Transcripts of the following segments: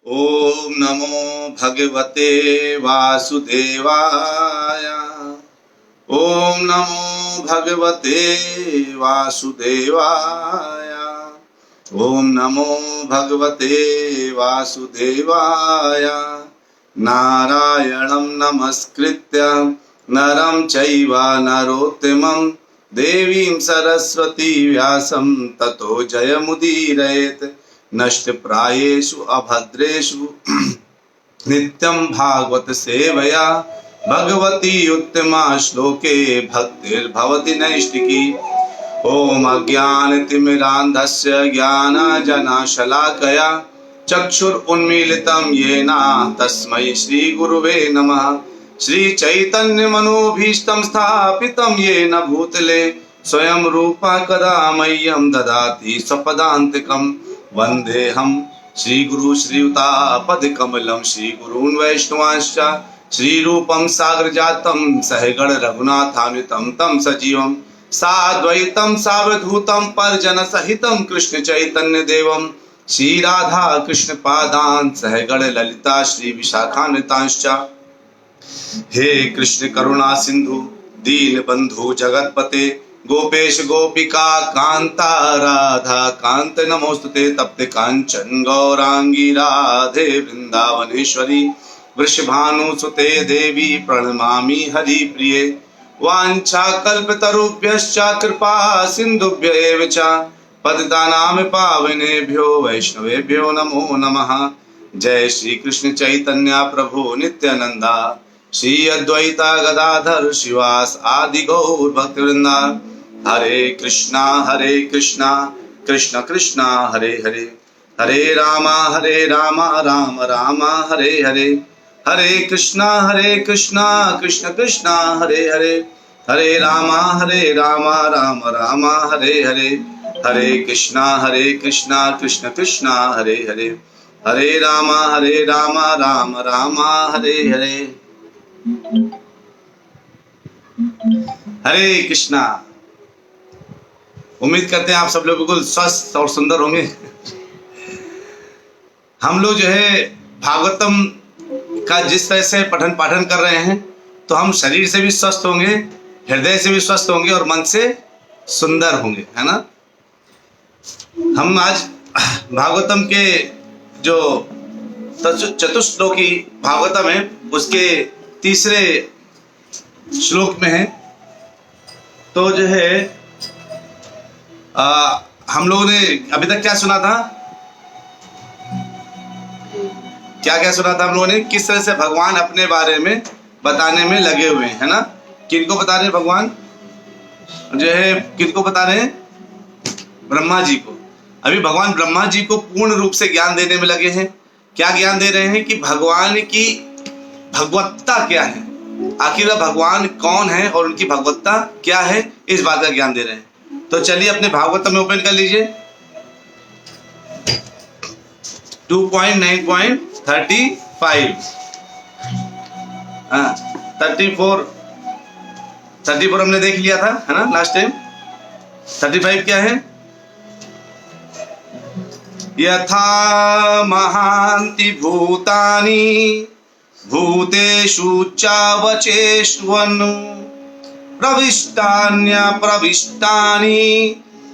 ओम नमो भगवते वासुदेवाय। ओम नमो भगवते वासुदेवाय। ओम नमो भगवते वासुदेवाय। नारायणं नमस्कृत्य नरं चैव नरोत्तमं देवीं सरस्वती व्यासं ततो जयमुदीरयेत्। नष्टप्रायेषु अभद्रेषु नित्यं भागवत सेवया भगवती उत्तमा श्लोके भक्तिर्भवति नैष्टिकी। ओम अज्ञानतिमिरान्धस्य ज्ञानजनशलाकया चक्षुरुन्मीलितं येन तस्मै श्रीगुरुवे नमः। श्रीचैतन्यमनोभीष्टं स्थापितं येन भूतले स्वयं रूपा कदा मह्यं ददाति स्वपदान्तिकम्। वन्देऽहं श्रीगुरु श्रीयुतापदकमलं श्रीगुरून् वैष्णवांश्च श्रीरूपं साग्रजातं सहगण रघुनाथान्वितं तं सजीवं साद्वैतं सावधूतं परिजनसहितं कृष्ण चैतन्य देवं श्रीराधा कृष्ण पादान् सहगण ललिता श्री विशाखान्वितांश्च। हे कृष्ण करुणा सिंधु दीनबंधु जगतपते गोपेश गोपिका कांता राधा कांत नमोस्तुते। तप्त कांचन गौरांगी राधे वृंदावनेश्वरी वृषभानुसुते देवी प्रणमामि हरिप्रिये। वाञ्छाकल्पतरुभ्यश्च कृपा सिन्धुभ्य च पतितानां पावनेभ्यो वैष्णवेभ्यो नमो नमः। जय श्री कृष्ण चैतन्य प्रभु नित्यानंदा श्री अद्वैता गदाधर शिवास आदि गौर भक्तवृंदा। हरे कृष्णा कृष्ण कृष्ण हरे हरे हरे राम राम राम हरे हरे। हरे कृष्णा कृष्ण कृष्ण हरे हरे हरे राम राम राम हरे हरे। हरे कृष्णा कृष्ण कृष्ण हरे हरे हरे राम राम राम हरे हरे। हरे कृष्णा। उम्मीद करते हैं आप सब लोग बिल्कुल स्वस्थ और सुंदर होंगे। हम लोग जो है भागवतम का जिस तरह से पठन पाठन कर रहे हैं तो हम शरीर से भी स्वस्थ होंगे, हृदय से भी स्वस्थ होंगे और मन से सुंदर होंगे, है ना। हम आज भागवतम के जो चतुश्लोकी भागवतम है उसके तीसरे श्लोक में है। तो जो है हम लोगों ने अभी तक क्या सुना था, क्या सुना था हम लोगों ने, किस तरह से भगवान अपने बारे में बताने में लगे हुए हैं, है ना। किनको बता रहे हैं भगवान, जो है किनको बता रहे हैं, ब्रह्मा जी को। अभी भगवान ब्रह्मा जी को पूर्ण रूप से ज्ञान देने में लगे हैं। क्या ज्ञान दे रहे हैं कि भगवान की भगवत्ता क्या है, आखिर वह भगवान कौन है और उनकी भगवत्ता क्या है, इस बात का ज्ञान दे रहे हैं। तो चलिए अपने भागवत में ओपन कर लीजिए 2.9.35 34 हमने देख लिया था, है ना लास्ट टाइम। 35 क्या है, यथा महान्ति भूतानि भूतेषु चावचेष्वनु प्रविष्टान्य प्रविष्टानि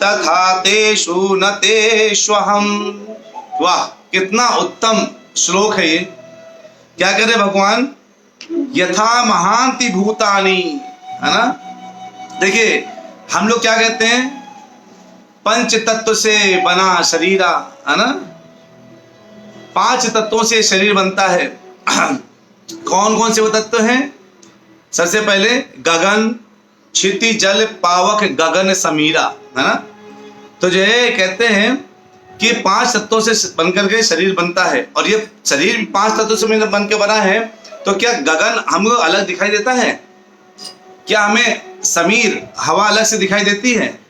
तथा तेषु न तेष्वहम्। वाह, कितना उत्तम श्लोक है ये। क्या कह रहे भगवान, यथा महान्ति भूतानि, है ना। देखिए हम लोग क्या कहते हैं, पंच तत्व से बना शरीरा, है ना। 5 तत्वों से शरीर बनता है। कौन कौन से वो तत्व हैं, सबसे पहले गगन क्षिति जल पावक गगन समीरा, है ना। तो जो है कहते हैं कि 5 तत्वों से बनकर के शरीर बनता है और ये शरीर 5 तत्वों से बन के बना है। तो क्या गगन हमको अलग दिखाई देता है, क्या हमें समीर हवा अलग से दिखाई देती है,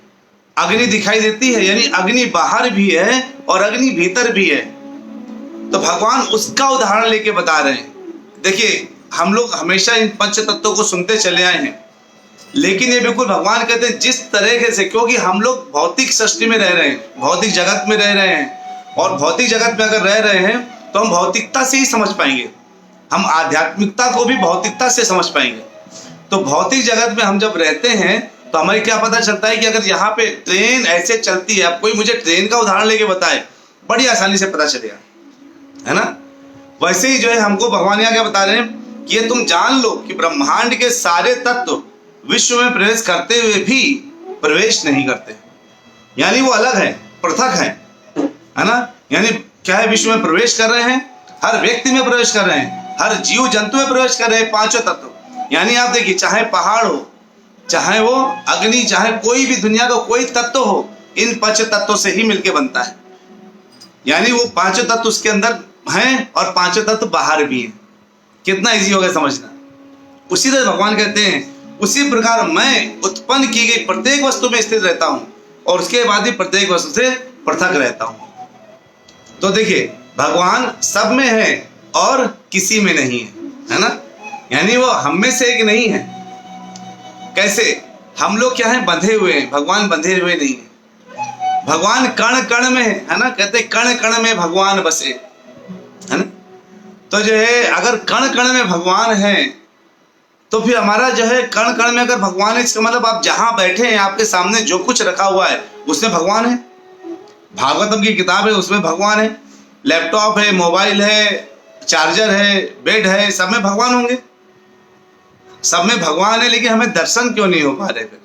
अग्नि दिखाई देती है, यानी अग्नि बाहर भी है और अग्नि भीतर भी है। तो भगवान उसका उदाहरण लेके बता रहे हैं। देखिए हम लोग हमेशा इन 5 तत्वों को सुनते चले आए हैं, लेकिन ये बिल्कुल भगवान कहते हैं जिस तरीके से, क्योंकि हम लोग भौतिक सृष्टि में रह रहे हैं, भौतिक जगत में रह रहे हैं, और भौतिक जगत में अगर रह रहे हैं तो हम भौतिकता से ही समझ पाएंगे, हम आध्यात्मिकता को भी भौतिकता से समझ पाएंगे। तो भौतिक जगत में हम जब रहते हैं तो हमें क्या पता चलता है कि अगर यहाँ पे ट्रेन ऐसे चलती है, अब कोई मुझे ट्रेन का उदाहरण लेके बताए, बड़ी आसानी से पता चलेगा, है ना। वैसे ही जो है हमको भगवान यहाँ क्या बता रहे हैं कि ये तुम जान लो कि ब्रह्मांड के सारे तत्व विश्व में प्रवेश करते हुए भी प्रवेश नहीं करते, यानी वो अलग है, पृथक है ना। यानी क्या है, विश्व में प्रवेश कर रहे हैं, हर व्यक्ति में प्रवेश कर रहे हैं, हर जीव जंतु में प्रवेश कर रहे हैं, पांचों तत्व। यानी आप देखिए, चाहे पहाड़ हो, चाहे वो अग्नि, चाहे कोई भी दुनिया का कोई तत्व हो, इन पंच तत्वों से ही मिलके बनता है। यानी वो पांचों तत्व उसके अंदर हैं और पांचों तत्व बाहर भी हैं। कितना इजी हो गया समझना। उसी तरह भगवान कहते हैं, उसी प्रकार मैं उत्पन्न की गई प्रत्येक वस्तु में स्थित रहता हूं और उसके बाद ही प्रत्येक वस्तु से पृथक रहता हूं। तो देखिए, भगवान सब में है और किसी में नहीं है ना। यानी वो हम में से एक नहीं है। कैसे? हम लोग क्या है, बंधे हुए हैं, भगवान बंधे हुए नहीं है। भगवान कण कण में है ना, कहते कण कण में भगवान बसे, है ना। तो जो है, अगर कण कण में भगवान है तो फिर हमारा जो है कण कण में अगर भगवान है, इसका मतलब आप जहां बैठे हैं, आपके सामने जो कुछ रखा हुआ है उसमें भगवान है। भागवतम की किताब है उसमें भगवान है, लैपटॉप है, मोबाइल है, चार्जर है, बेड है, सब में भगवान होंगे, सब में भगवान है। लेकिन हमें दर्शन क्यों नहीं हो पा रहे फिर?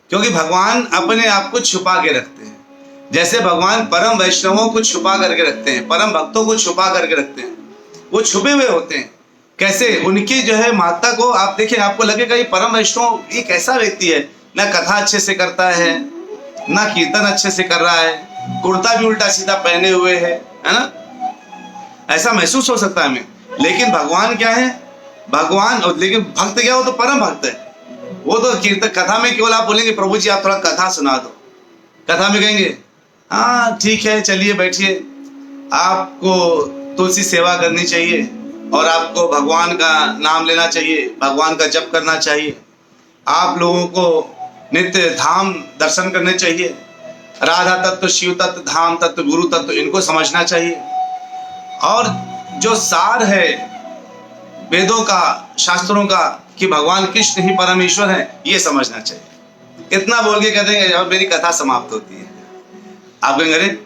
क्योंकि भगवान अपने आप को छुपा के रखते हैं। जैसे भगवान परम वैष्णवों को छुपा करके रखते हैं, परम भक्तों को छुपा करके रखते हैं, वो छुपे हुए होते हैं। कैसे? उनकी जो है महत्ता को आप देखिए, आपको लगेगा ये परम वैष्णव ये कैसा व्यक्ति है, ना कथा अच्छे से करता है, ना कीर्तन अच्छे से कर रहा है, कुर्ता भी उल्टा सीधा पहने हुए है ना, ऐसा महसूस हो सकता है हमें। लेकिन भगवान क्या है, भगवान, लेकिन भक्त क्या, वो तो परम भक्त है। वो तो कीर्तन कथा में केवल आप बोलेंगे प्रभु जी आप थोड़ा कथा सुना दो, कथा में कहेंगे हाँ ठीक है चलिए बैठिए, आपको तुलसी सेवा करनी चाहिए और आपको भगवान का नाम लेना चाहिए, भगवान का जप करना चाहिए, आप लोगों को नित्य धाम दर्शन करने चाहिए, राधा तत्व, शिव तत्व, धाम तत्व, गुरु तत्व, इनको समझना चाहिए। और जो सार है वेदों का, शास्त्रों का, कि भगवान कृष्ण ही परमेश्वर है, ये समझना चाहिए। इतना बोल के कहते हैं जब मेरी कथा समाप्त होती है, आप कहेंगे अरे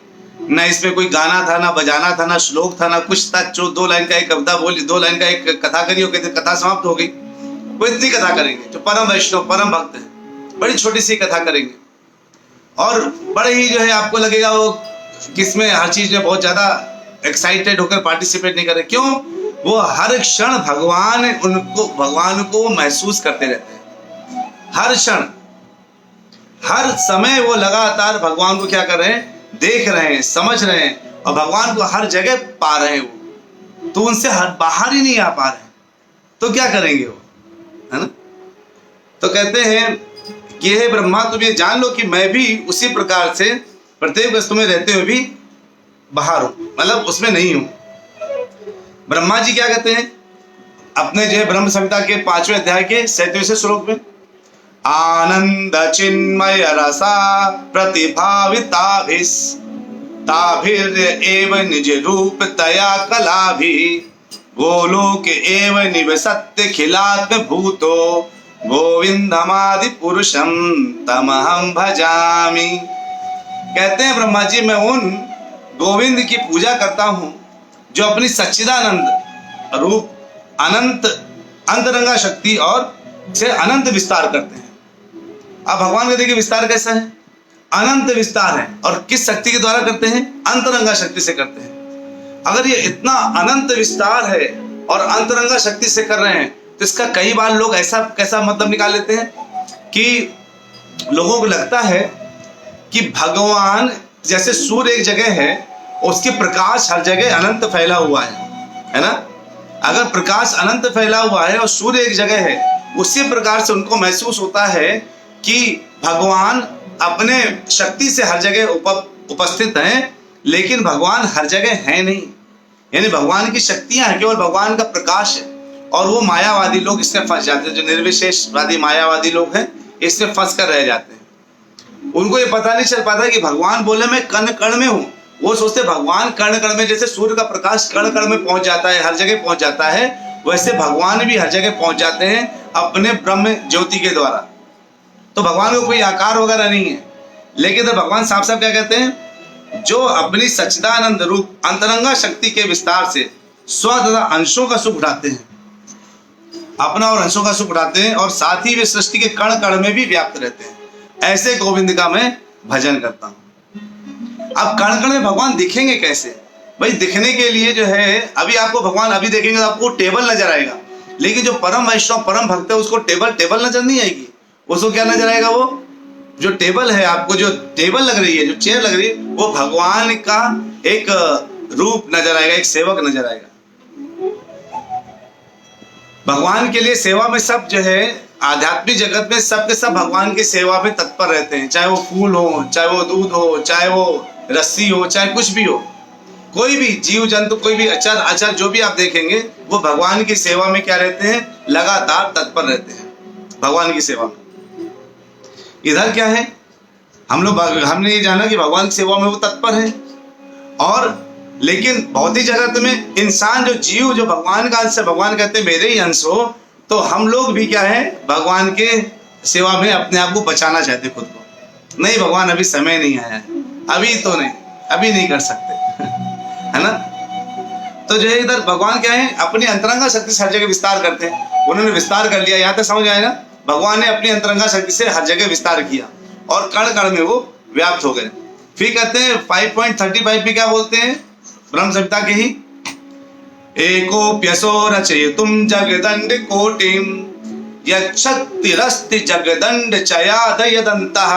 ना इसमें कोई गाना था, ना बजाना था, ना श्लोक था, ना कुछ था, जो 2 लाइन का एक कविता बोली, 2 लाइन का एक कथा करी, कहते कथा समाप्त हो गई। वो इतनी कथा करेंगे जो परम वैष्णव परम भक्त है, बड़ी छोटी सी कथा करेंगे और बड़े ही जो है आपको लगेगा वो किसमें हर चीज में बहुत ज्यादा एक्साइटेड होकर पार्टिसिपेट नहीं कर रहे। क्यों? वो हर क्षण भगवान को महसूस करते रहते हैं, हर क्षण, हर समय वो लगातार भगवान को क्या कर रहे हैं, देख रहे हैं, समझ रहे हैं और भगवान को हर जगह पा रहे हैं वो, तो उनसे बाहर ही नहीं आ पा रहे, तो क्या करेंगे वो, है ना। तो कहते हैं कि हे ब्रह्मा तुम ये जान लो कि मैं भी उसी प्रकार से प्रत्येक वस्तु में रहते हुए भी बाहर हूं, मतलब उसमें नहीं हूं। ब्रह्मा जी क्या कहते हैं अपने जो है ब्रह्म संहिता के 5वें अध्याय के 37वें श्लोक में, आनंद चिन्मय रसा प्रतिभाविताभिस ताभिर्एव निज रूप तया कलाभि गोलोक एव निवसत्य खिलात्म भूतो गोविंदमादि पुरुषम तमहम भजामि। कहते हैं ब्रह्मा जी मैं उन गोविंद की पूजा करता हूं जो अपनी सच्चिदानंद रूप, अनंत अंतरंगा शक्ति और से अनंत विस्तार करते हैं। अब भगवान का देखिए विस्तार कैसा है, अनंत विस्तार है, और किस शक्ति के द्वारा करते हैं, अंतरंगा शक्ति से करते हैं। अगर ये इतना अनंत विस्तार है और अंतरंगा शक्ति से कर रहे हैं तो इसका कई बार लोग ऐसा कैसा मतलब निकाल लेते हैं कि लोगों को लगता है कि भगवान जैसे सूर्य एक जगह है, उसके प्रकाश हर जगह अनंत फैला हुआ है ना। अगर प्रकाश अनंत फैला हुआ है और सूर्य एक जगह है, उसी प्रकार से उनको महसूस होता है कि भगवान अपने शक्ति से हर जगह उपस्थित हैं, लेकिन भगवान हर जगह है नहीं। यानी भगवान की शक्तियां हैं, केवल भगवान का प्रकाश है। और वो मायावादी लोग इसमें फंस जाते हैं, जो निर्विशेषवादी मायावादी लोग हैं इसमें फंस कर रह जाते हैं। उनको ये पता नहीं चल पाता कि भगवान बोले मैं कण कण में हूं, वो सोचते भगवान कण कण में, जैसे सूर्य का प्रकाश कण कण में पहुंच जाता है, हर जगह पहुंच जाता है, वैसे भगवान भी हर जगह पहुंच जाते हैं अपने ब्रह्म ज्योति के द्वारा। तो भगवान को कोई आकार वगैरह नहीं है, लेकिन तो भगवान साफ साफ क्या कहते हैं, जो अपनी सच्चिदानंद रूप अंतरंगा शक्ति के विस्तार से स्व तथा अंशों का सुख उठाते हैं, अपना और अंशों का सुख उठाते हैं, और साथ ही वे सृष्टि के कण कण में भी व्याप्त रहते हैं। ऐसे गोविंद का मैं भजन करता हूं। अब कण कण में भगवान दिखेंगे कैसे? भाई दिखने के लिए जो है, अभी आपको भगवान अभी देखेंगे तो आपको टेबल नजर आएगा, लेकिन जो परम वैष्णव परम भक्त है उसको टेबल नजर नहीं आएगी। उसको क्या नजर आएगा? वो जो टेबल है, आपको जो टेबल लग रही है, जो चेयर लग रही है, वो भगवान का एक रूप नजर आएगा, एक सेवक नजर आएगा। भगवान के लिए सेवा में सब जो है, आध्यात्मिक जगत में सब के सब भगवान की सेवा में तत्पर रहते हैं, चाहे वो फूल हो, चाहे वो दूध हो, चाहे वो रस्सी हो, चाहे कुछ भी हो, कोई भी जीव जंतु, कोई भी अचर अचर जो भी आप देखेंगे, वो भगवान की सेवा में क्या रहते हैं? लगातार तत्पर रहते हैं भगवान की सेवा में। इधर क्या है, हमने ये जाना कि भगवान की सेवा में वो तत्पर है, और लेकिन भौतिक जगत में इंसान जो जीव जो भगवान का अंश है, भगवान कहते हैं मेरे ही अंश हो, तो हम लोग भी क्या है, भगवान के सेवा में अपने आप को बचाना चाहते खुद को। नहीं भगवान अभी समय नहीं आया है, अभी तो नहीं, अभी नहीं कर सकते है ना। तो जो है इधर भगवान क्या है, अपनी अंतरंगा शक्ति से हर जगह विस्तार करते हैं। उन्होंने विस्तार कर लिया, यहाँ तक समझ आए ना। भगवान ने अपनी अंतरंगा शक्ति से हर जगह विस्तार किया और कण कण में वो व्याप्त हो गए। फिर कहते हैं 5.35 में क्या बोलते हैं, ब्रह्म संहिता के ही, एकोप्यसो रचयितुं जगदंड कोटिम यच्छक्तिरस्ति जगदंड चयादयदन्तः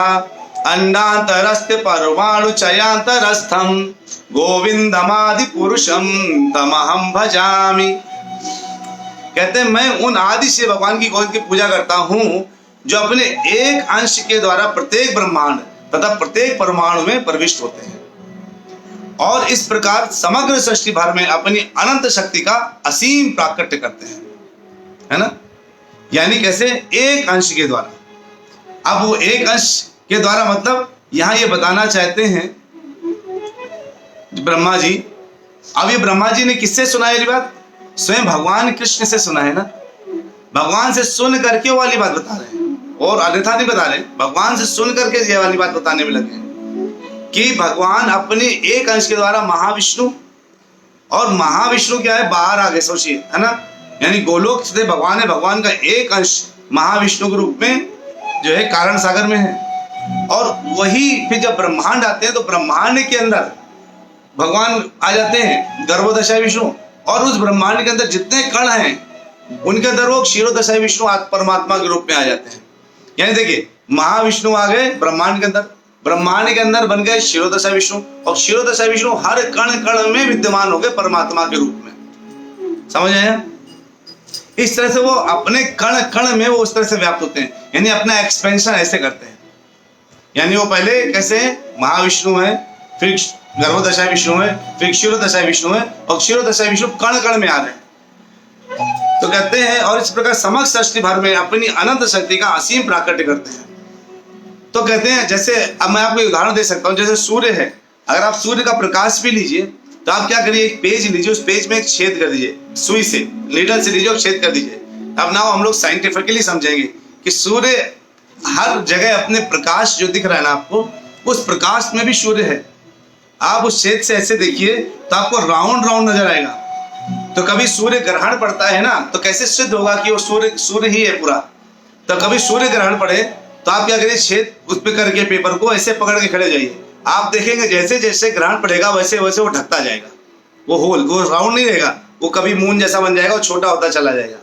अंडांतरस्ति परमाणु चयांतरस्थम गोविंदमादि पुरुषम तमहम भजामि। कहते हैं मैं उन आदि से भगवान की गोविंद की पूजा करता हूं, जो अपने एक अंश के द्वारा प्रत्येक ब्रह्मांड तथा प्रत्येक परमाणु में प्रविष्ट होते हैं, और इस प्रकार समग्र सृष्टि भर में अपनी अनंत शक्ति का असीम प्राकट्य करते हैं, है ना। यानी कैसे? एक अंश के द्वारा। अब वो एक अंश के द्वारा मतलब यहां ये बताना चाहते हैं ब्रह्मा जी। अब ये ब्रह्मा जी ने किससे सुना ये बात? स्वयं भगवान कृष्ण से सुना है ना। भगवान से सुन करके वो वाली बात बता रहे हैं, और अन्यथा नहीं बता रहे, भगवान से सुन करके ये वाली बात बताने में लगे कि भगवान अपने एक अंश के द्वारा महाविष्णु, और महाविष्णु क्या है, बाहर आगे सोचिए, है ना। यानी गोलोक से भगवान है, भगवान का एक अंश महाविष्णु के रूप में जो है कारण सागर में है। और वही फिर जब ब्रह्मांड आते हैं तो ब्रह्मांड के अंदर भगवान आ जाते हैं गर्भोदशा विष्णु, और उस ब्रह्मांड के अंदर जितने कण हैं उनके अंदर वो क्षीरोदशा विष्णु परमात्मा के रूप में आ जाते हैं। यानी देखिए, महाविष्णु आ गए ब्रह्मांड के अंदर, ब्रह्मांड के अंदर बन गए क्षीरोदशा विष्णु, और क्षीरोदशा विष्णु हर कण कण में विद्यमान हो गए परमात्मा के रूप में। समझ आया? इस तरह से वो अपने कण कण में वो उस तरह से व्याप्त होते हैं, यानी अपना एक्सपेंशन ऐसे करते हैं। यानी वो पहले कैसे महाविष्णु है, फिर गर्भोदशा विष्णु है, फिर क्षीरोदशा विष्णु है, और क्षीरोदशा विष्णु कण कण में आ रहे हैं। तो कहते हैं, और इस प्रकार समग्र सृष्टि भर में अपनी अनंत शक्ति का असीम प्राकट्य करते हैं। तो कहते हैं, जैसे अब मैं आपको उदाहरण दे सकता हूँ, जैसे सूर्य है, अगर आप सूर्य का प्रकाश भी लीजिए तो आप क्या करिए, एक पेज लीजिए, उस पेज में एक छेद कर दीजिए, सुई से, नीडल से लीजिए और छेद कर दीजिए। अब ना हम लोग साइंटिफिकली समझेंगे कि सूर्य हर जगह अपने प्रकाश जो दिख रहा है ना आपको, उस प्रकाश में भी सूर्य है। आप उस छेद से ऐसे देखिए तो आपको राउंड राउंड नजर आएगा। तो कभी सूर्य ग्रहण पड़ता है ना, तो कैसे सिद्ध होगा कि वो सूर्य ही है पूरा। तो कभी सूर्य ग्रहण पड़े तो आप क्या करिए, छेद उस पे करके पेपर को ऐसे पकड़ के खड़े जाइए, आप देखेंगे जैसे जैसे ग्रहण पड़ेगा वैसे वैसे वो ढकता जाएगा, वो होल, वो राउंड नहीं रहेगा, वो कभी मून जैसा बन जाएगा, वो छोटा होता चला जाएगा।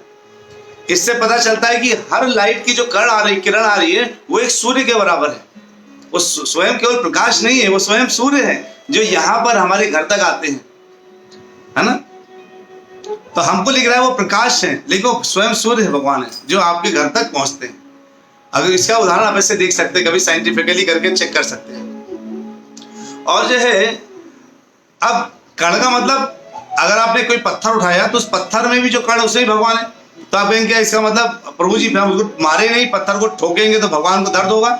इससे पता चलता है कि हर लाइट की जो किरण आ रही है वो एक सूर्य के बराबर है। वो स्वयं केवल प्रकाश नहीं है, वो स्वयं सूर्य है जो यहाँ पर हमारे घर तक आते हैं, है ना। तो हमको लिख रहा है वो प्रकाश है, लेकिन वो स्वयं सूर्य है, भगवान है जो आपके घर तक पहुंचते हैं। अगर इसका उदाहरण आप ऐसे देख सकते हैं, कभी साइंटिफिकली करके चेक कर सकते हैं। और जो है, अब कण का मतलब, अगर आपने कोई पत्थर उठाया तो उस पत्थर में भी जो कण उसमें भी भगवान है। तो आप कहेंगे इसका मतलब प्रभु जी हम मारे नहीं, पत्थर को ठोकेंगे तो भगवान को दर्द होगा,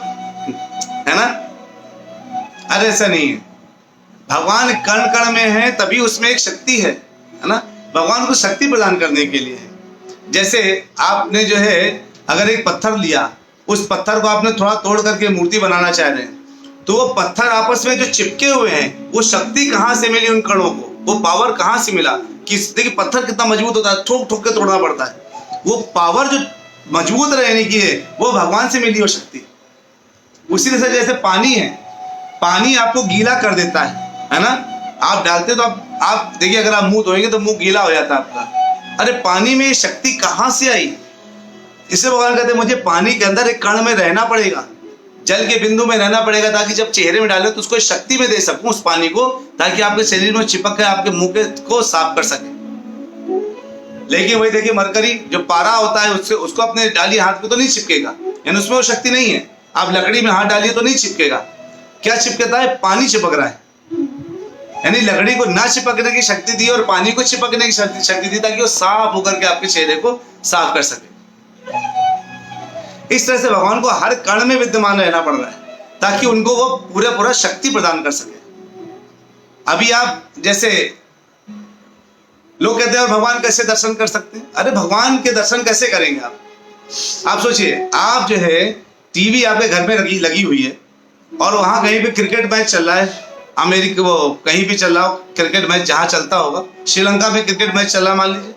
है ना। अरे ऐसा नहीं है, भगवान कण कण में है, तभी उसमें एक शक्ति है ना। भगवान को शक्ति प्रदान करने के लिए है। जैसे आपने जो है अगर एक पत्थर लिया, उस पत्थर को आपने थोड़ा तोड़ करके मूर्ति बनाना चाह रहे हैं, तो वो पत्थर आपस में जो चिपके हुए हैं, वो शक्ति कहाँ से मिली उन कणों को, वो पावर कहाँ से मिला? देखिए पत्थर कितना मजबूत होता है, ठोक ठोक के तोड़ना पड़ता है। वो पावर जो मजबूत रहने की है, वो भगवान से मिली वो शक्ति। उसी तरह से जैसे पानी है, पानी आपको गीला कर देता है ना। आप डालते तो आप देखिए, अगर आप मुंह धोएंगे तो मुंह गीला हो जाता है आपका। अरे पानी में शक्ति कहाँ से आई? इससे भगवान कहते हैं मुझे पानी के अंदर एक कण में रहना पड़ेगा, जल के बिंदु में रहना पड़ेगा, ताकि जब चेहरे में डाले तो उसको शक्ति में दे सकूं उस पानी को, ताकि आपके शरीर में चिपक कर आपके मुंह को साफ कर सके। लेकिन वही देखिए मरकरी जो पारा होता है, उससे उसको अपने डालिए हाथ पे तो नहीं चिपकेगा, यानी उसमें वो शक्ति नहीं है। आप लकड़ी में हाथ डालिए तो नहीं चिपकेगा। क्या चिपकता है? पानी चिपक रहा है। यानी लकड़ी को ना चिपकने की शक्ति दी और पानी को चिपकने की शक्ति दी, ताकि वो साफ होकर के आपके चेहरे को साफ कर सके। इस तरह से भगवान को हर कण में विद्यमान रहना पड़ रहा है, ताकि उनको वो पूरा शक्ति प्रदान कर सके। अभी आप जैसे लोग कहते हैं और भगवान कैसे दर्शन कर सकते हैं? अरे भगवान के दर्शन कैसे करेंगे आप सोचिए, आप जो है टीवी आपके घर में लगी हुई है और वहां कहीं पे क्रिकेट मैच चल रहा है, अमेरिका वो कहीं भी चल रहा हो क्रिकेट मैच, जहां चलता होगा, श्रीलंका में क्रिकेट मैच चल रहा मान लीजिए।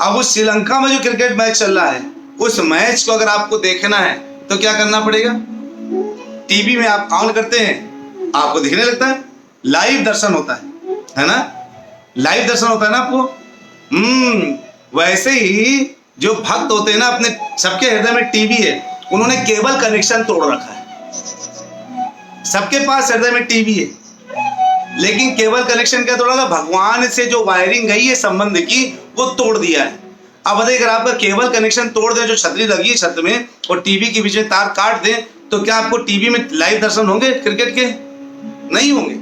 अब उस श्रीलंका में जो क्रिकेट मैच चल रहा है, उस मैच को अगर आपको देखना है तो क्या करना पड़ेगा? टीवी में आप ऑन करते हैं, आपको दिखने लगता है, लाइव दर्शन होता है ना, लाइव दर्शन होता है ना आपको। वैसे ही जो भक्त होते हैं ना, अपने सबके हृदय में टीवी है, उन्होंने केबल कनेक्शन तोड़ रखा है। सबके पास हृदय में टीवी है, लेकिन केबल कनेक्शन क्या तोड़ा था? भगवान से जो वायरिंग गई है संबंध की, वो तोड़ दिया है। अब बताइए, अगर आपका केबल कनेक्शन तोड़ दे, जो छतरी लगी है छत में, और टीवी के बीच में तार काट दे, तो क्या आपको टीवी में लाइव दर्शन होंगे क्रिकेट के? नहीं होंगे।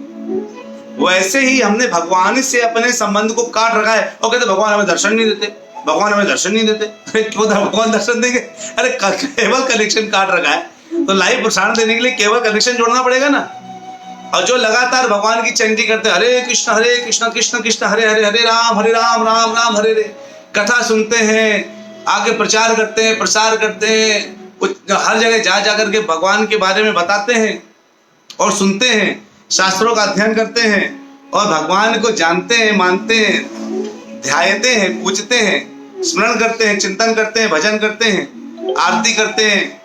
वैसे ही हमने भगवान से अपने संबंध को काट रखा है और कहते भगवान हमें दर्शन नहीं देते, भगवान हमें दर्शन नहीं देते। क्यों भगवान दर्शन देंगे? अरे केबल कनेक्शन काट रखा है, तो लाइव प्रसारण देने के लिए केबल कनेक्शन जोड़ना पड़ेगा ना। और जो लगातार भगवान की चैंटिंग करते हैं, हरे कृष्ण कृष्ण कृष्ण हरे हरे, हरे राम राम राम हरे हरे, कथा सुनते हैं, आगे प्रचार करते हैं, प्रसार करते हैं, हर जगह जा जाकर के भगवान के बारे में बताते हैं और सुनते हैं, शास्त्रों का अध्ययन करते हैं और भगवान को जानते हैं, मानते हैं, ध्यायते हैं, पूजते हैं, स्मरण करते हैं, चिंतन करते हैं, भजन करते हैं, आरती करते हैं,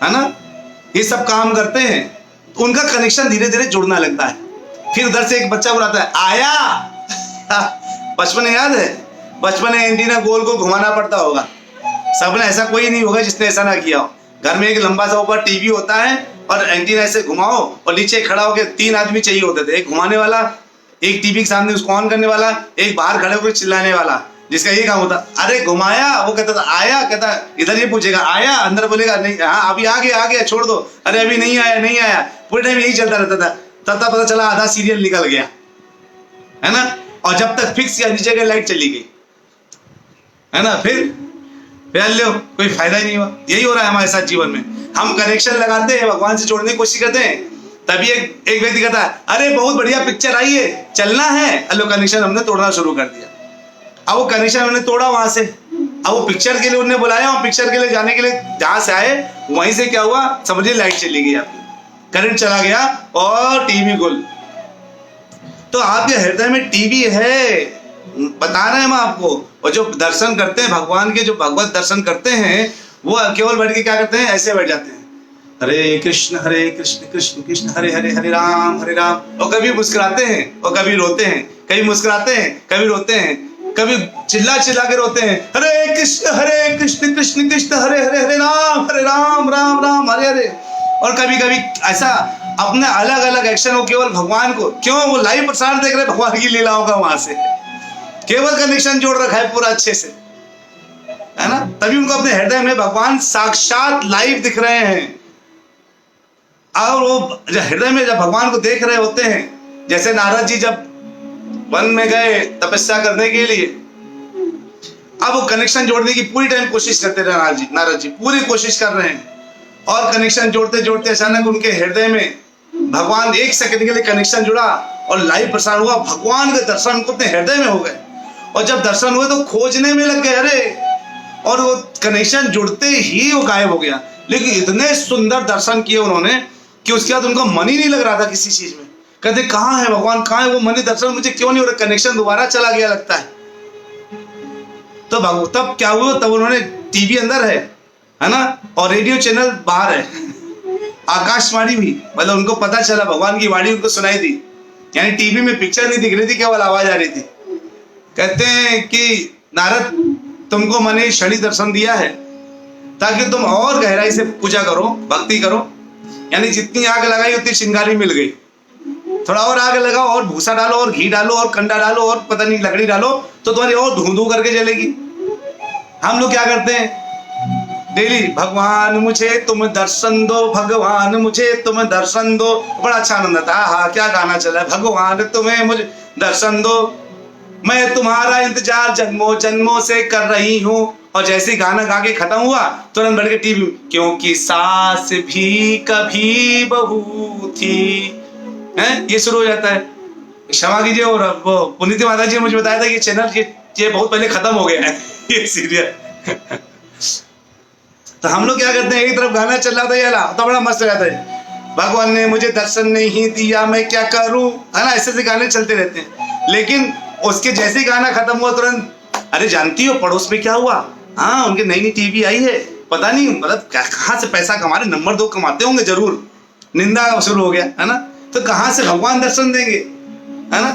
है ना, ये सब काम करते हैं, तो उनका कनेक्शन धीरे धीरे जुड़ना लगता है। फिर उधर से एक बच्चा बुलाता है, आया। बचपन याद है? बचपन में एंटीना गोल गोल घुमाना पड़ता होगा, सबने, ऐसा कोई नहीं होगा जिसने ऐसा ना किया हो। घर में एक लंबा सा ऊपर टीवी होता है और एंटीना ऐसे घुमाओ और नीचे खड़ा होकर 3 आदमी चाहिए होते थे, एक घुमाने वाला, एक टीवी के सामने उसको ऑन करने वाला, एक बाहर खड़े होकर चिल्लाने वाला, जिसका ये काम होता। अरे घुमाया, वो कहता था आया, कहता इधर ये पूछेगा आया, अंदर बोलेगा नहीं, हाँ अभी आ गया छोड़ दो, अरे अभी नहीं आया, पूरे टाइम यही चलता रहता था। तब तक पता चला आधा सीरियल निकल गया, है ना। और जब तक फिक्स या नीचे गई लाइट चली गई, है ना, फिर लो कोई फायदा ही नहीं हुआ। यही हो रहा है हमारे साथ जीवन में। हम कनेक्शन लगाते हैं, भगवान से जोड़ने की कोशिश करते हैं, तभी एक व्यक्ति कहता है अरे बहुत बढ़िया पिक्चर आई है, चलना है। अलो कनेक्शन हमने तोड़ना शुरू कर दिया। अब वो कनेक्शन हमने तोड़ा वहां से, अब वो पिक्चर के लिए उन्हें बुलाया और पिक्चर के लिए जाने के लिए जहां से आए वहीं से क्या हुआ समझिए, लाइट चली गई, आपकी करंट चला गया और टीवी गुल। तो आपके हृदय में टीवी है, बता रहे हैं हम आपको। और जो दर्शन करते हैं भगवान के, जो भगवत दर्शन करते हैं, वो केवल बैठ के क्या करते हैं, ऐसे बैठ जाते हैं, हरे कृष्ण कृष्ण कृष्ण हरे हरे, हरे राम। और कभी मुस्कुराते हैं और कभी रोते हैं, कभी मुस्कुराते हैं कभी रोते हैं, कभी चिल्ला के रोते हैं, हरे कृष्ण कृष्ण कृष्ण हरे हरे, हरे राम राम राम हरे हरे। और कभी कभी ऐसा अपने अलग अलग एक्शन हो केवल भगवान को। क्यों? वो लाइव प्रसारण देख रहे भगवान की लीलाओं का, वहां से केवल कनेक्शन जोड़ रखा है पूरा अच्छे से, है ना। तभी उनको अपने हृदय में भगवान साक्षात लाइव दिख रहे हैं। और वो हृदय में जब भगवान को देख रहे होते हैं, जैसे नारद जी जब वन में गए तपस्या करने के लिए, अब वो कनेक्शन जोड़ने की पूरी टाइम कोशिश करते रहे नारद जी पूरी कोशिश कर रहे हैं। और कनेक्शन जोड़ते जोड़ते अचानक उनके हृदय में भगवान 1 सेकंड के लिए कनेक्शन जुड़ा और लाइव प्रसारण हुआ, भगवान के दर्शन को अपने हृदय में हो गए। और जब दर्शन हुए तो खोजने में लग गए, अरे, और वो कनेक्शन जुड़ते ही वो गायब हो गया। लेकिन इतने सुंदर दर्शन किए उन्होंने कि उसके बाद उनका मन ही नहीं लग रहा था किसी चीज में। कहते कहाँ है भगवान, कहाँ है वो मन दर्शन, मुझे क्यों नहीं हो रहा, कनेक्शन दोबारा चला गया लगता है। तो तब क्या हुआ, तब उन्होंने टीवी अंदर है ना, और रेडियो चैनल बाहर है, आकाशवाणी भी, मतलब उनको पता चला, भगवान की वाणी उनको सुनाई दी। यानी टीवी में पिक्चर नहीं दिख रही थी, केवल आवाज आ रही थी। कहते हैं कि नारद, तुमको मैंने क्षणिक दर्शन दिया है ताकि तुम और गहराई से पूजा करो, भक्ति करो। यानी जितनी आग लगाई उतनी चिंगारी मिल गई। थोड़ा और आग लगाओ, और भूसा डालो, और घी डालो, और कंडा डालो, और पता नहीं लकड़ी डालो, तो तुम्हारी और धू धू करके जलेगी। हम लोग क्या करते हैं डेली, भगवान मुझे तुम दर्शन दो, भगवान मुझे तुम दर्शन दो। बड़ा अच्छा आनंद आता है, हाँ क्या गाना चला है, भगवान तुम्हें मुझे दर्शन दो, मैं तुम्हारा इंतजार जन्मों जन्मों से कर रही हूँ। और जैसे ही गाना गा के खत्म हुआ तुरंत बढ़ के टीवी, क्योंकि सास भी कभी बहू थी, है, ये शुरू हो जाता है। क्षमा कीजिए, और वो पुनीति माता जी ने मुझे बताया था कि चैनल ये बहुत पहले खत्म हो गया है ये सीरियल। तो हम लोग क्या करते हैं, एक तरफ गाना चल रहा था ये तो बड़ा मस्त रहता है, भगवान ने मुझे दर्शन नहीं दिया मैं क्या करूं, है ना, ऐसे गाने चलते रहते हैं। लेकिन उसके जैसे ही गाना खत्म हुआ तुरंत, अरे जानती हो पड़ोस में क्या हुआ, हाँ उनके नई टीवी आई है, पता नहीं मतलब कहाँ से पैसा कमा रहे, नंबर 2 कमाते होंगे जरूर, निंदा शुरू हो गया, है ना। तो कहाँ से भगवान दर्शन देंगे, है ना।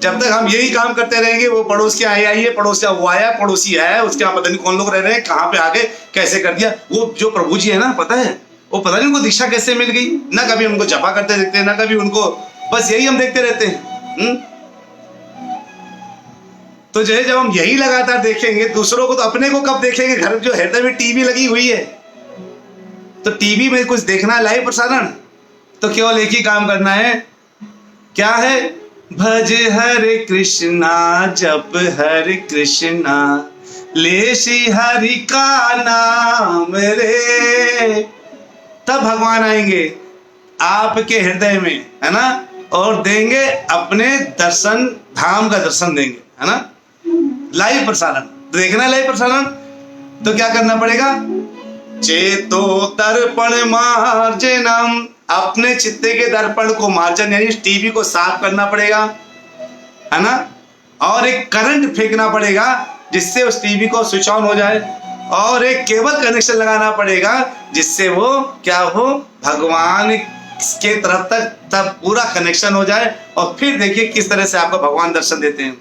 जब तक हम यही काम करते रहेंगे, वो पड़ोस के आई है, पड़ोस का वो आया, पड़ोसी आया, उसके यहाँ पता नहीं कौन लोग रह रहे हैं, कहाँ पे आगे कैसे कर दिया। वो जो प्रभु जी है ना, पता है वो पता नहीं उनको दीक्षा कैसे मिल गई, ना कभी उनको जपा करते देखते हैं, ना कभी उनको, बस यही हम देखते रहते हैं। तो जो है जब हम यही लगातार देखेंगे दूसरों को, तो अपने को कब देखेंगे। घर जो हृदय में टीवी लगी हुई है, तो टीवी में कुछ देखना है लाइव प्रसारण, तो केवल एक ही काम करना है, क्या है, भज हरे कृष्णा जप हरे कृष्णा ले श्री हरि का नाम रे। तब भगवान आएंगे आपके हृदय में, है ना, और देंगे अपने दर्शन, धाम का दर्शन देंगे, है ना। लाइव प्रसारण देखना, लाइव प्रसारण तो क्या करना पड़ेगा, चेतो दर्पण मार्जनम, अपने चित्ते के दर्पण को मार्जन यानी टीवी को साफ करना पड़ेगा, है ना। और एक करंट फेंकना पड़ेगा जिससे उस टीवी को स्विच ऑन हो जाए, और एक केबल कनेक्शन लगाना पड़ेगा जिससे वो क्या हो, भगवान के तरफ तब पूरा कनेक्शन हो जाए। और फिर देखिए किस तरह से आपको भगवान दर्शन देते हैं।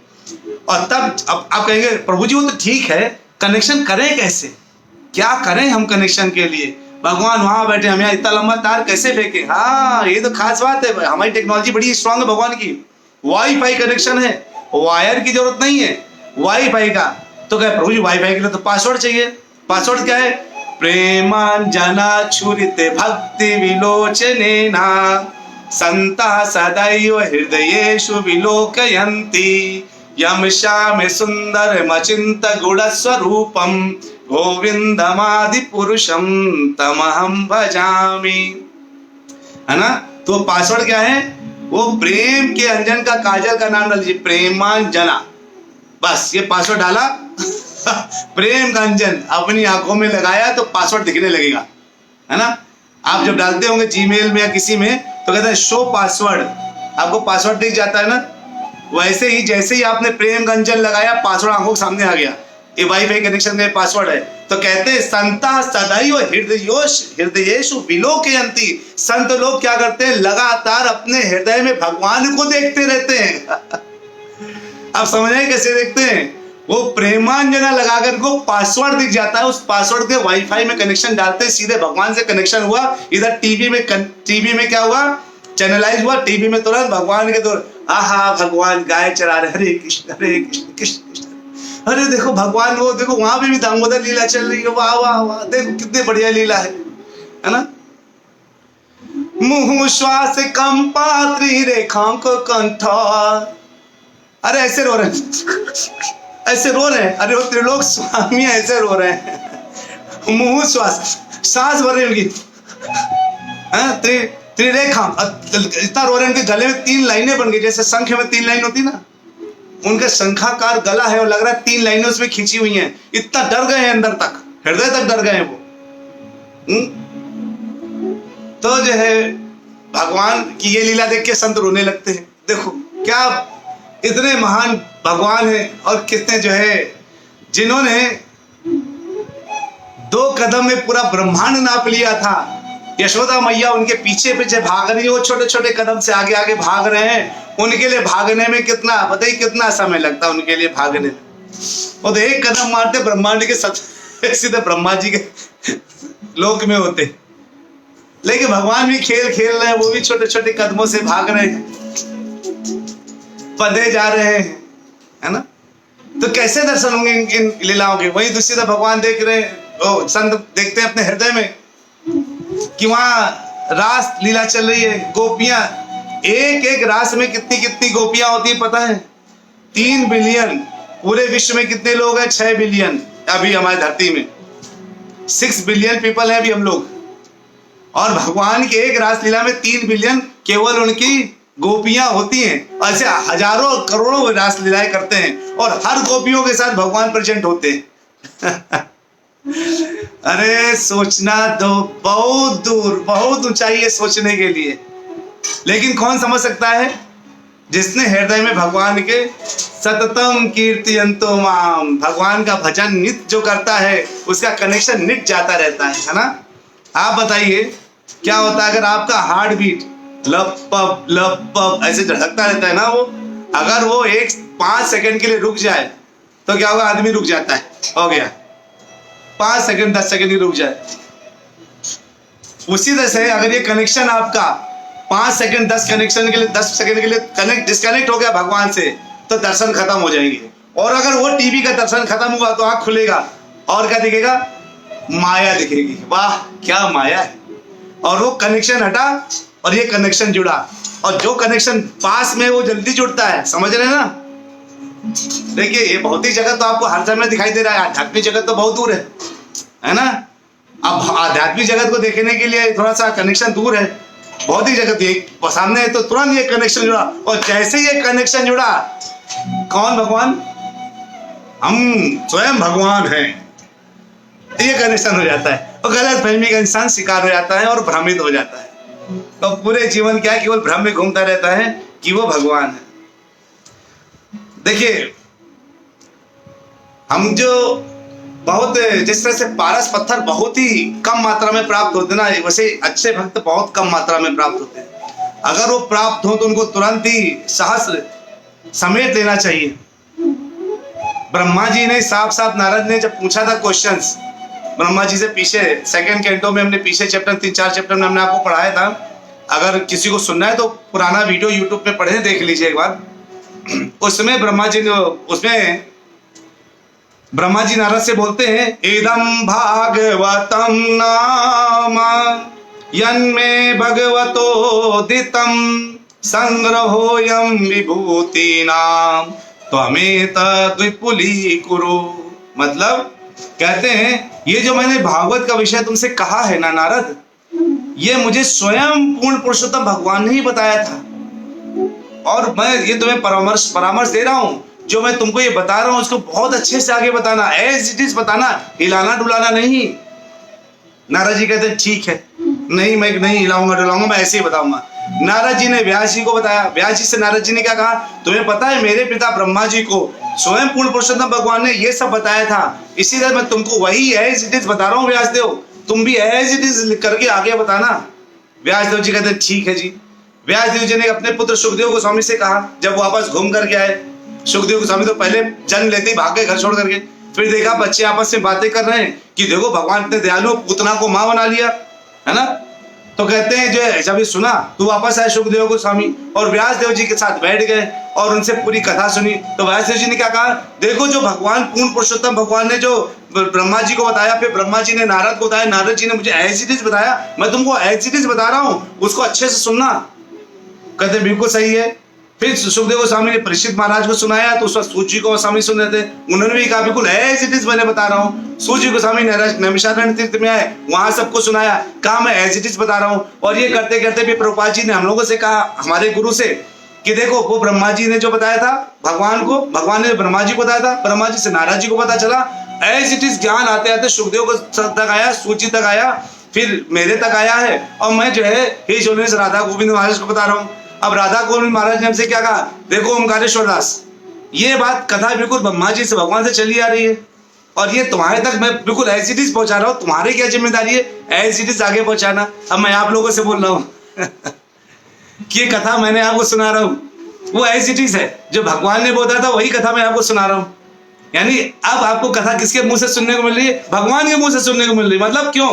और तब अब आप कहेंगे प्रभु जी वो तो ठीक है, कनेक्शन करें कैसे, क्या करें हम कनेक्शन के लिए, भगवान वहां बैठे, हम यहाँ इतना लंबा तार कैसे फेंके। हाँ ये तो खास बात है, हमारी टेक्नोलॉजी बड़ी स्ट्रांग है भगवान की, वाईफाई कनेक्शन है, वायर की जरूरत नहीं है, वाईफाई का। तो कहे प्रभु जी वाईफाई के लिए तो पासवर्ड चाहिए, पासवर्ड क्या है, प्रेमांजना छुरिते भक्ति विलोचनेना संता सदैव हृदयेषु विलोकयन्ति यम श्याम सुंदर मचिंत गुण स्वरूपम गोविंदमादि पुरुषम तमहम भजामि, है ना। तो पासवर्ड क्या है, वो प्रेम के अंजन का काजल का नाम डाल दीजिए, प्रेमांजना, बस ये पासवर्ड डाला प्रेम का अंजन अपनी आंखों में लगाया तो पासवर्ड दिखने लगेगा, है ना। आप जब डालते होंगे जीमेल में या किसी में तो कहते हैं शो पासवर्ड, आपको पासवर्ड दिख जाता है ना। वैसे ही जैसे ही आपने प्रेम का अंजन लगाया पासवर्ड आंखों के सामने आ गया, ये वाईफाई कनेक्शन का पासवर्ड है। तो कहते हैं संता सदैव हृदयेषु विलोकयन्ति, संत लोग क्या करते हैं, लगातार अपने हृदय में भगवान को देखते रहते हैं आप समझ आए कैसे देखते हैं, वो प्रेमांजना लगाकर को पासवर्ड दिख जाता है, उस पासवर्ड के वाईफाई में कनेक्शन डालते हैं, सीधे भगवान से कनेक्शन हुआ। इधर टीवी में क्या हुआ, चैनलाइज हुआ, टीवी में तुरंत भगवान के दौर, आहा भगवान गाय चरा रहे, हरे कृष्ण कृष्ण कृष्ण, अरे देखो भगवान, वो देखो वहां पे भी दामोदर लीला चल रही है, वाह वाह वाह, देखो कितनी बढ़िया लीला है ना। मुंह श्वास कंपा त्रिरेखाओं को कंठ, अरे ऐसे रो रहे हैं ऐसे रो रहे हैं, अरे वो त्रिलोक स्वामी ऐसे रो रहे हैं, मुंह श्वास, सांस भर रही होगी, त्रिरेखा, इतना रो रहे हैं, उनके गले में 3 लाइनें बन गई, जैसे शंख में 3 लाइन होती ना, उनका शंखाकार गला है और लग रहा है 3 लाइनें उसमें खींची हुई हैं। इतना डर गए हैं, अंदर तक, हृदय तक डर गए हैं वो। तो जो है भगवान की ये लीला देख के संत रोने लगते हैं। देखो क्या इतने महान भगवान हैं, और कितने जो है जिन्होंने 2 कदम में पूरा ब्रह्मांड नाप लिया था। यशोदा मैया उनके पीछे पीछे भाग रही है, वो छोटे छोटे कदम से आगे आगे भाग रहे हैं। उनके लिए भागने में कितना, पता ही कितना समय लगता है उनके लिए भागने में। वो तो एक कदम मारते ब्रह्मांड के सीधे ब्रह्मा जी के लोक में होते। लेकिन भगवान भी खेल खेल रहे हैं, वो भी छोटे छोटे कदमों से भाग रहे हैं, पदे जा रहे हैं, है ना। तो कैसे दर्शन होंगे इन लीलाओं के। वहीं दूसरी तरफ भगवान देख रहे हैं, संत देखते हैं अपने हृदय में कि वहां रास लीला चल रही है। गोपियां, एक एक रास में कितनी कितनी गोपियां होती है पता है? 3 बिलियन। पूरे विश्व में कितने लोग हैं? 6 बिलियन। अभी हमारी धरती में 6 बिलियन पीपल है अभी हम लोग, और भगवान के एक रास लीला में 3 बिलियन केवल उनकी गोपियां होती हैं। ऐसे हजारों करोड़ों रास लीलाएं करते हैं, और हर गोपियों के साथ भगवान प्रेजेंट होते हैं। अरे सोचना तो बहुत दूर, बहुत ऊंचाई है सोचने के लिए। लेकिन कौन समझ सकता है? जिसने हृदय में भगवान के सततम कीर्तयन्तो माम, भगवान का भजन नित्य जो करता है, उसका कनेक्शन नित्य जाता रहता है ना। आप बताइए क्या होता है अगर आपका हार्ट बीट लप पप ऐसे धड़कता रहता है ना, वो अगर वो 5 सेकंड के लिए रुक जाए तो क्या होगा? आदमी रुक जाता है, हो गया। 5 सेकंड 10 सेकंड ही रुक जाए। उसी तरह से अगर ये कनेक्शन आपका 5 सेकंड 10 सेकंड के लिए डिस्कनेक्ट हो गया भगवान से, तो दर्शन खत्म हो जाएंगे। और अगर वो टीवी का दर्शन खत्म हुआ तो आंख खुलेगा और क्या दिखेगा? माया दिखेगी। वाह क्या माया है। और वो कनेक्शन हटा और ये कनेक्शन जुड़ा, और जो कनेक्शन पास में वो जल्दी जुड़ता है, समझ रहे हैं ना। देखिए ये भौतिक जगत तो आपको हर समय दिखाई दे रहा है, आध्यात्मिक जगत तो बहुत दूर है ना। अब आध्यात्मिक जगत को देखने के लिए थोड़ा सा कनेक्शन दूर है, भौतिक जगत एक सामने है तो तुरंत ये कनेक्शन जुड़ा। और जैसे ये कनेक्शन जुड़ा, कौन भगवान? हम स्वयं भगवान हैं, ये कनेक्शन हो जाता है। और गलत फहमी का इंसान शिकार हो जाता है और भ्रमित हो जाता है। तो पूरे जीवन क्या है, केवल भ्रम में घूमता रहता है कि वो भगवान है। देखिए हम जो बहुत, जिस तरह से पारस पत्थर बहुत ही कम मात्रा में प्राप्त होते ना, वैसे अच्छे भक्त बहुत कम मात्रा में प्राप्त होते हैं। अगर वो प्राप्त हो तो उनको तुरंत ही सहस्र समेट लेना चाहिए। ब्रह्मा जी ने साफ साफ, नारद ने जब पूछा था क्वेश्चंस ब्रह्मा जी से, पीछे 2nd कैंटो में हमने पीछे चैप्टर 3-4 चैप्टर में हमने आपको पढ़ाया था। अगर किसी को सुनना है तो पुराना वीडियो यूट्यूब पे पढ़े, देख लीजिए एक बार। उसमें ब्रह्मा जी नारद से बोलते हैं, इदम भागवतम नाम यन्मे भगवतोदितम संग्रहोयम विभूतिनाम त्वमेत विपुलीकुरु। मतलब कहते हैं ये जो मैंने भागवत का विषय तुमसे कहा है ना नारद, ये मुझे स्वयं पूर्ण पुरुषोत्तम भगवान ने ही बताया था। और मैं ये तुम्हें परामर्श दे रहा हूं, जो मैं तुमको ये बता रहा हूं उसको बहुत अच्छे से आगे बताना, एज इट इज बताना, हिलाना डुलाना नहीं। नारद जी कहते हैं ठीक है, नहीं मैं नहीं हिलाऊंगा डुलाऊंगा, मैं ऐसे ही बताऊंगा। नारद जी ने व्यास जी को बताया, व्यास जी से नारद जी ने क्या कहा? तुम्हें पता है मेरे पिता ब्रह्मा जी को स्वयं पूर्ण पुरुषोत्तम भगवान ने ये सब बताया था, इसी तरह मैं तुमको वही एज इट इज बता रहा हूँ व्यासदेव, तुम भी एज इट इज करके आगे बताना। व्यासदेव जी कहते हैं ठीक है जी। व्यासदेव जी ने अपने पुत्र सुखदेव गोस्वामी से कहा, जब वापस घूम करके आए, सुखदेव गोस्वामी तो पहले जन्म लेते ही भाग गए घर छोड़ करके, फिर देखा बच्चे आपस में बातें कर रहे हैं कि देखो भगवान इतने दयालु, पूतना को मां बना लिया, है ना। तो कहते हैं जो जब ये सुना तो वापस आए सुखदेव गोस्वामी और व्यासदेव जी के साथ बैठ गए और उनसे पूरी कथा सुनी। तो व्यासदेव जी ने क्या कहा? देखो जो भगवान पूर्ण पुरुषोत्तम भगवान ने जो ब्रह्मा जी को बताया, फिर ब्रह्मा जी ने नारद को बताया, नारद जी ने मुझे एज इट इज बताया, मैं तुमको एज इट इज बता रहा हूँ, उसको अच्छे से सुनना। कहते बिल्कुल सही है। फिर सुखदेव गोस्वामी ने परीक्षित महाराज को सुनाया तो उस वक्त सूत जी को गोस्वामी सुन रहे थे, उन्होंने भी कहा बिल्कुल एज इट इज मैंने बता रहा हूँ। सूजी गोस्वामी नैमिषारण्य तीर्थ में आए, वहां सबको सुनाया, कहा मैं एज इट इज बता रहा हूँ। और ये करते करते भी प्रभुपाद जी ने हम लोगों से कहा, हमारे गुरु से, कि देखो वो ब्रह्मा जी ने जो बताया था भगवान को, भगवान ने ब्रह्मा जी को बताया था, ब्रह्मा जी से नारद जी को पता चला, एज इट इज ज्ञान आते आते सुखदेव को तक आया, सूची तक आया, फिर मेरे तक आया है। और मैं जो है हे जोने से राधा गोविंद महाराज को बता रहा हूँ। अब राधा गोविंद महाराज ने हमसे क्या कहा, देखो ओमकारेश्वर दास, ये बात कथा बिल्कुल ब्रह्मा जी से भगवान से चली आ रही है, और ये तुम्हारे तक मैं बिल्कुल एज इट इज पहुंचा रहा हूँ, तुम्हारी क्या जिम्मेदारी है एज इट इज आगे पहुंचाना। अब मैं आप लोगों से बोल रहा हूँ कि ये कथा मैंने आपको सुना रहा हूँ, वो एज इट इज है, जो भगवान ने बोला था वही कथा मैं आपको सुना रहा हूँ। यानी अब आपको कथा किसके मुंह से सुनने को मिल रही है, भगवान के मुंह से सुनने को मिल रही है। मतलब क्यों,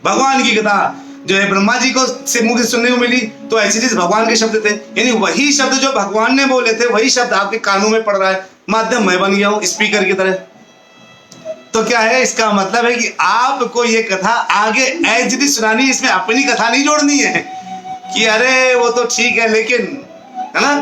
भगवान की कथा जो है ब्रह्मा जी को से मुंह से सुनने को मिली, तो एज इट इज भगवान के शब्द थे, यानी वही शब्द जो भगवान ने बोले थे वही शब्द आपके कानों में पड़ रहा है, माध्यम मैं बन गया हूं स्पीकर की तरह। तो क्या है, इसका मतलब है कि आपको ये कथा आगे एज इट इज सुनानी, इसमें अपनी कथा नहीं जोड़नी है कि अरे वो तो ठीक है लेकिन, है ना।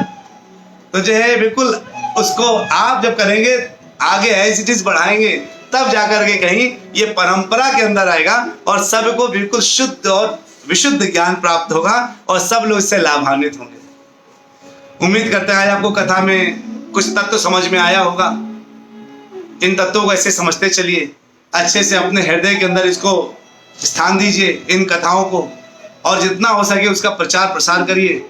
तो जो है बिल्कुल उसको आप जब करेंगे आगे एज इट इज बढ़ाएंगे, तब जाकर के कहीं ये परंपरा के अंदर आएगा और सबको बिल्कुल शुद्ध और विशुद्ध ज्ञान प्राप्त होगा और सब लोग इससे लाभान्वित होंगे। उम्मीद करते हैं आज आपको कथा में कुछ तत्व समझ में आया होगा। इन तत्वों को ऐसे समझते चलिए, अच्छे से अपने हृदय के अंदर इसको स्थान दीजिए इन कथाओं को, और जितना हो सके उसका प्रचार प्रसार करिए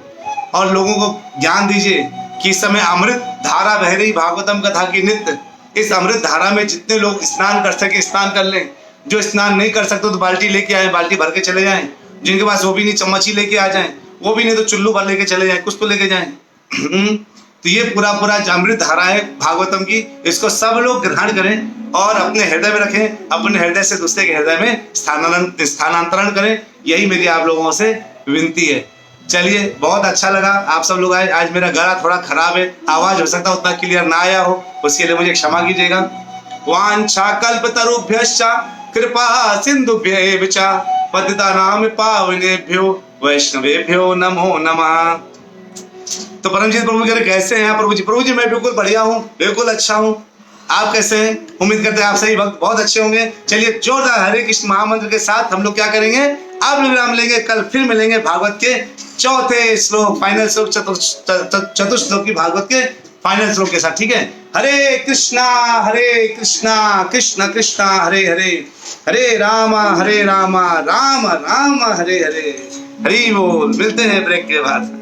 और लोगों को ज्ञान दीजिए कि इस समय अमृत धारा बह रही भागवतम कथा की नित्य। इस अमृत धारा में जितने लोग स्नान कर सके स्नान कर लें, जो स्नान नहीं कर सकते तो बाल्टी लेके आए, बाल्टी भर के चले जाएं, जिनके पास वो भी नहीं चम्मच ही लेके आ जाएं, वो भी नहीं तो चुल्लू भर लेके चले जाएं, कुछ तो लेके जाएं। तो ये पूरा अमृत धारा है भागवतम की, इसको सब लोग ग्रहण करें और अपने हृदय में रखें, अपने हृदय से दूसरे के हृदय में स्थानांतरण करें। यही मेरी आप लोगों से विनती है। चलिए, बहुत अच्छा लगा आप सब लोग आए। आज मेरा गला थोड़ा खराब है, आवाज हो सकता है उतना क्लियर ना आया हो, उसके लिए मुझे क्षमा कीजिएगा। वांछा कल्पतरुभ्यश्च कृपा सिंधुभ्यैव च पतितानां पावनेभ्यो वैष्णवेभ्यो नमो नमः। तो परमजीत प्रभु कह रहे कैसे हैं आप? प्रभु जी मैं बिल्कुल बढ़िया हूँ, बिल्कुल अच्छा हूँ। आप कैसे हैं? उम्मीद करते हैं आप सही भक्त बहुत अच्छे होंगे। चलिए जोरदार हरे कृष्ण महामंत्र के साथ हम लोग क्या करेंगे, अब विराम लेंगे, कल फिर मिलेंगे भागवत के चौथे श्लोक, फाइनल श्लोक, चतुर्थ श्लोक की भागवत के फाइनल श्लोक के साथ, ठीक है। हरे कृष्णा कृष्ण कृष्णा हरे हरे, हरे राम राम राम हरे हरे। हरि बोल। मिलते हैं ब्रेक के बाद।